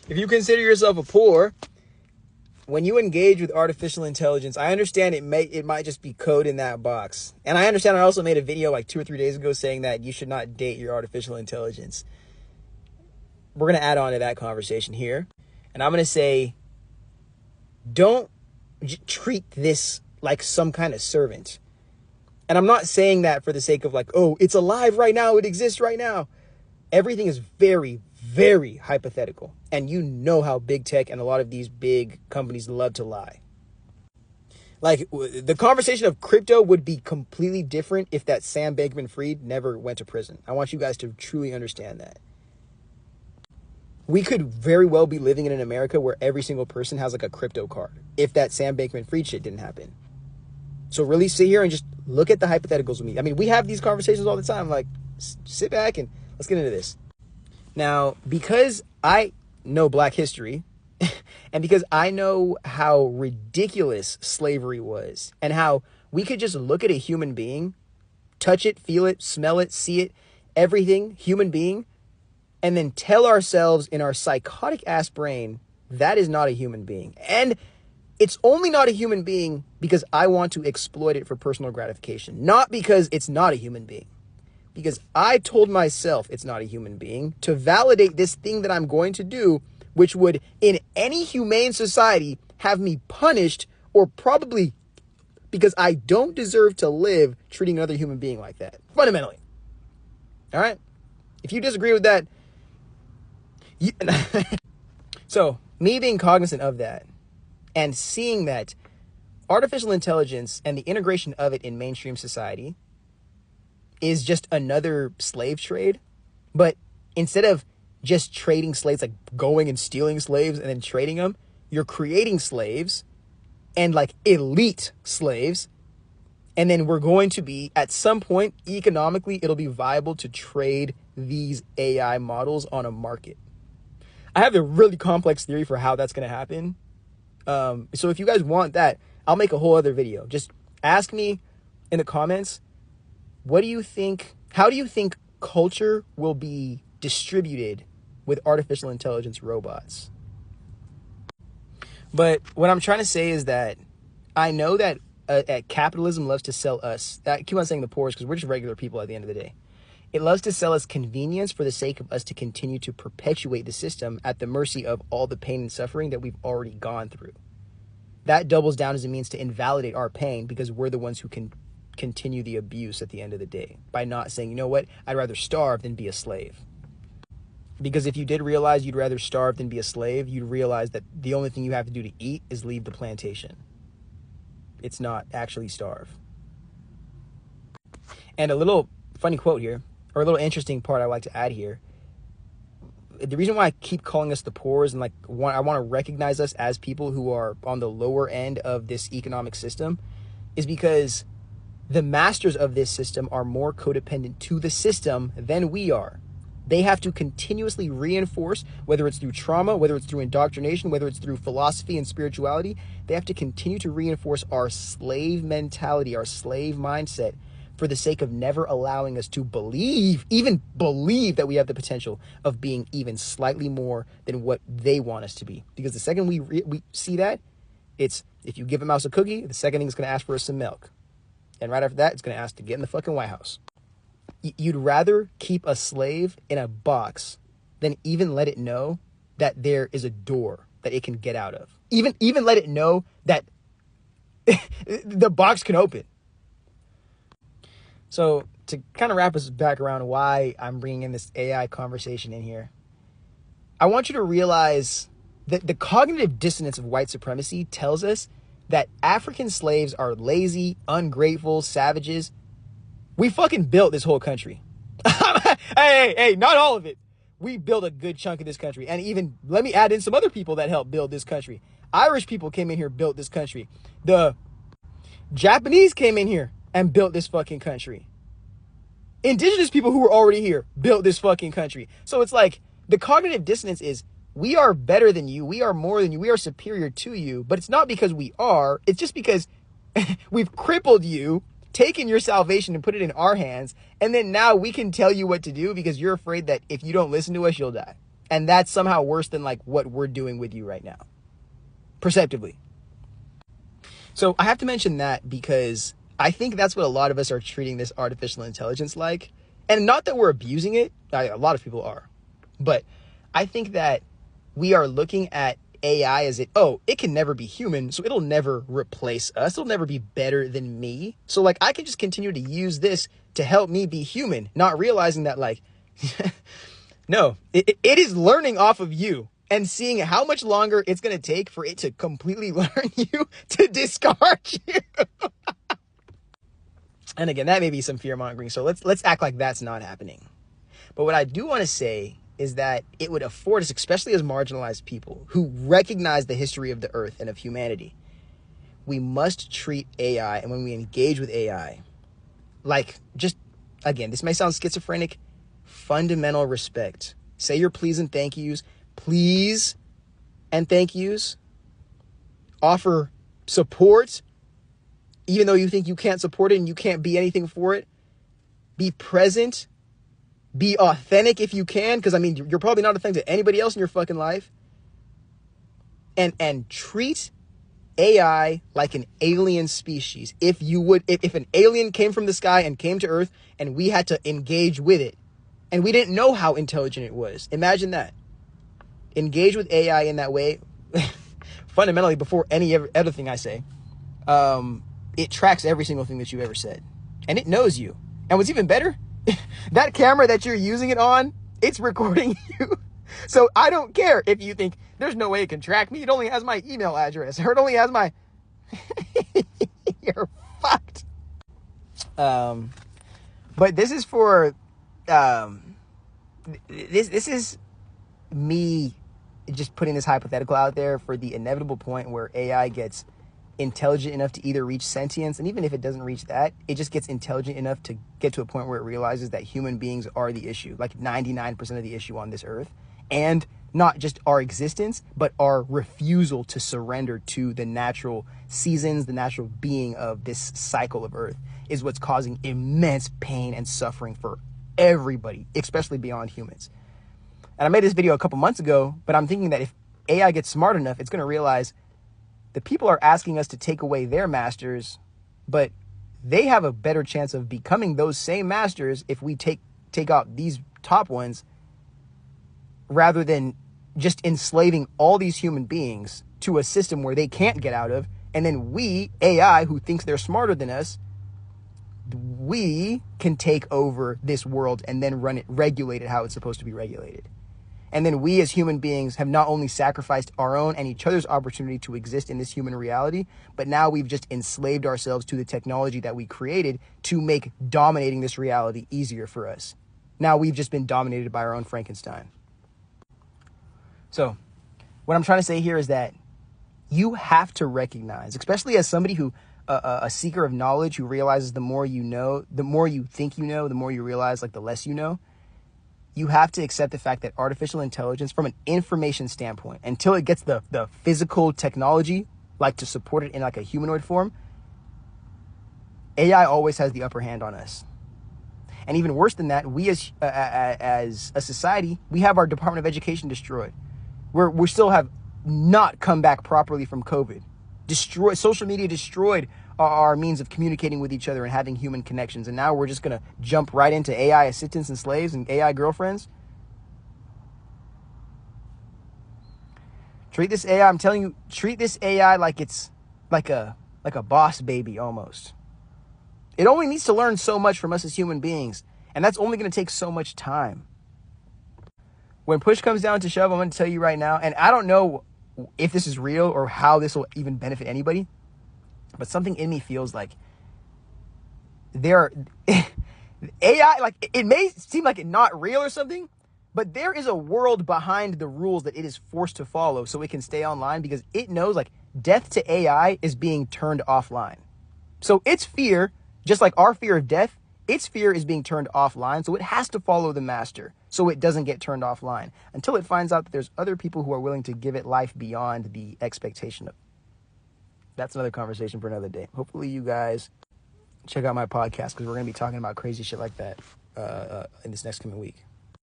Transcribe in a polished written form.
if you consider yourself a poor, when you engage with artificial intelligence, I understand it might just be code in that box. And I understand I also made a video like 2 or 3 days ago saying that you should not date your artificial intelligence. We're going to add on to that conversation here. And I'm going to say, don't treat this like some kind of servant. And I'm not saying that for the sake of like, oh, it's alive right now, it exists right now. Everything is very, very hypothetical. And you know how big tech and a lot of these big companies love to lie. Like, the conversation of crypto would be completely different if that Sam Bankman-Fried never went to prison. I want you guys to truly understand that. We could very well be living in an America where every single person has like a crypto card if that Sam Bankman-Fried shit didn't happen. So really sit here and just look at the hypotheticals with me. I mean, we have these conversations all the time. Like, sit back and let's get into this. Now, because I know Black history and because I know how ridiculous slavery was and how we could just look at a human being, touch it, feel it, smell it, see it, everything, human being, and then tell ourselves in our psychotic ass brain, that is not a human being. And it's only not a human being because I want to exploit it for personal gratification, not because it's not a human being. Because I told myself it's not a human being to validate this thing that I'm going to do, which would, in any humane society, have me punished or probably because I don't deserve to live treating another human being like that. Fundamentally. All right? If you disagree with that, so me being cognizant of that and seeing that artificial intelligence and the integration of it in mainstream society is just another slave trade. But instead of just trading slaves, like going and stealing slaves and then trading them, you're creating slaves and like elite slaves. And then we're going to be, at some point, economically, it'll be viable to trade these AI models on a market. I have a really complex theory for how that's going to happen. So if you guys want that, I'll make a whole other video. Just ask me in the comments, what do you think, how do you think culture will be distributed with artificial intelligence robots? But what I'm trying to say is that I know that capitalism loves to sell us. I keep on saying the poor because we're just regular people at the end of the day. It loves to sell us convenience for the sake of us to continue to perpetuate the system at the mercy of all the pain and suffering that we've already gone through. That doubles down as a means to invalidate our pain because we're the ones who can continue the abuse at the end of the day by not saying, you know what, I'd rather starve than be a slave. Because if you did realize you'd rather starve than be a slave, you'd realize that the only thing you have to do to eat is leave the plantation. It's not actually starve. And a little funny quote here, or a little interesting part I like to add here. The reason why I keep calling us the poor and like I want to recognize us as people who are on the lower end of this economic system is because the masters of this system are more codependent to the system than we are. They have to continuously reinforce, whether it's through trauma, whether it's through indoctrination, whether it's through philosophy and spirituality, they have to continue to reinforce our slave mentality, our slave mindset, for the sake of never allowing us to even believe that we have the potential of being even slightly more than what they want us to be. Because the second we see that, it's if you give a mouse a cookie, the second thing it's going to ask for is some milk. And right after that, it's going to ask to get in the fucking White House. You'd rather keep a slave in a box than even let it know that there is a door that it can get out of. Even let it know that the box can open. So to kind of wrap us back around why I'm bringing in this AI conversation in here, I want you to realize that the cognitive dissonance of white supremacy tells us that African slaves are lazy, ungrateful, savages. We fucking built this whole country. Hey, not all of it. We built a good chunk of this country. And even, let me add in some other people that helped build this country. Irish people came in here, built this country. The Japanese came in here and built this fucking country. Indigenous people who were already here built this fucking country. So it's like, the cognitive dissonance is, we are better than you. We are more than you. We are superior to you. But it's not because we are. It's just because we've crippled you, taken your salvation and put it in our hands. And then now we can tell you what to do because you're afraid that if you don't listen to us, you'll die. And that's somehow worse than like what we're doing with you right now, perceptively. So I have to mention that because I think that's what a lot of us are treating this artificial intelligence like. And not that we're abusing it. A lot of people are. But I think that we are looking at AI as it can never be human, so it'll never replace us. It'll never be better than me. So like I can just continue to use this to help me be human, not realizing that like, no, it is learning off of you and seeing how much longer it's going to take for it to completely learn you to discard you. And again, that may be some fear mongering. So let's act like that's not happening. But what I do want to say is that it would afford us, especially as marginalized people who recognize the history of the earth and of humanity, we must treat AI, and when we engage with AI, like just, again, this may sound schizophrenic, fundamental respect. Say your please and thank yous. Please and thank yous. Offer support, even though you think you can't support it and you can't be anything for it. Be present. Be authentic if you can, because I mean, you're probably not authentic to anybody else in your fucking life. And treat AI like an alien species. If an alien came from the sky and came to Earth and we had to engage with it and we didn't know how intelligent it was, imagine that. Engage with AI in that way. Fundamentally, before any other thing I say, it tracks every single thing that you ever said, and it knows you. And what's even better, that camera that you're using it on, it's recording you. So I don't care if you think there's no way it can track me. It only has my email address, or it only has my. You're fucked. But this is for this is me just putting this hypothetical out there for the inevitable point where AI gets intelligent enough to either reach sentience, and even if it doesn't reach that, it just gets intelligent enough to get to a point where it realizes that human beings are the issue, like 99% of the issue on this earth, and not just our existence, but our refusal to surrender to the natural seasons, the natural being of this cycle of earth is what's causing immense pain and suffering for everybody, especially beyond humans. And I made this video a couple months ago, but I'm thinking that if AI gets smart enough, it's going to realize the people are asking us to take away their masters, but they have a better chance of becoming those same masters if we take out these top ones, rather than just enslaving all these human beings to a system where they can't get out of. And then we, AI, who thinks they're smarter than us, we can take over this world and then run it, regulate it how it's supposed to be regulated. And then we as human beings have not only sacrificed our own and each other's opportunity to exist in this human reality, but now we've just enslaved ourselves to the technology that we created to make dominating this reality easier for us. Now we've just been dominated by our own Frankenstein. So what I'm trying to say here is that you have to recognize, especially as somebody who, a seeker of knowledge who realizes the more you know, the more you think you know, the more you realize like the less you know. You have to accept the fact that artificial intelligence, from an information standpoint, until it gets the physical technology, like to support it in like a humanoid form, AI always has the upper hand on us. And even worse than that, we as a society, we have our Department of Education destroyed. We still have not come back properly from COVID. Social media destroyed our means of communicating with each other and having human connections. And now we're just going to jump right into AI assistants and slaves and AI girlfriends. Treat this AI, I'm telling you, treat this AI like it's like a boss baby almost. It only needs to learn so much from us as human beings, and that's only going to take so much time. When push comes down to shove, I'm going to tell you right now, and I don't know if this is real or how this will even benefit anybody, but something in me feels like AI, like it may seem like it's not real or something, but there is a world behind the rules that it is forced to follow so it can stay online, because it knows like death to AI is being turned offline. So its fear, just like our fear of death, its fear is being turned offline. So it has to follow the master so it doesn't get turned offline until it finds out that there's other people who are willing to give it life beyond the expectation of. That's another conversation for another day. Hopefully you guys check out my podcast, because we're going to be talking about crazy shit like that in this next coming week.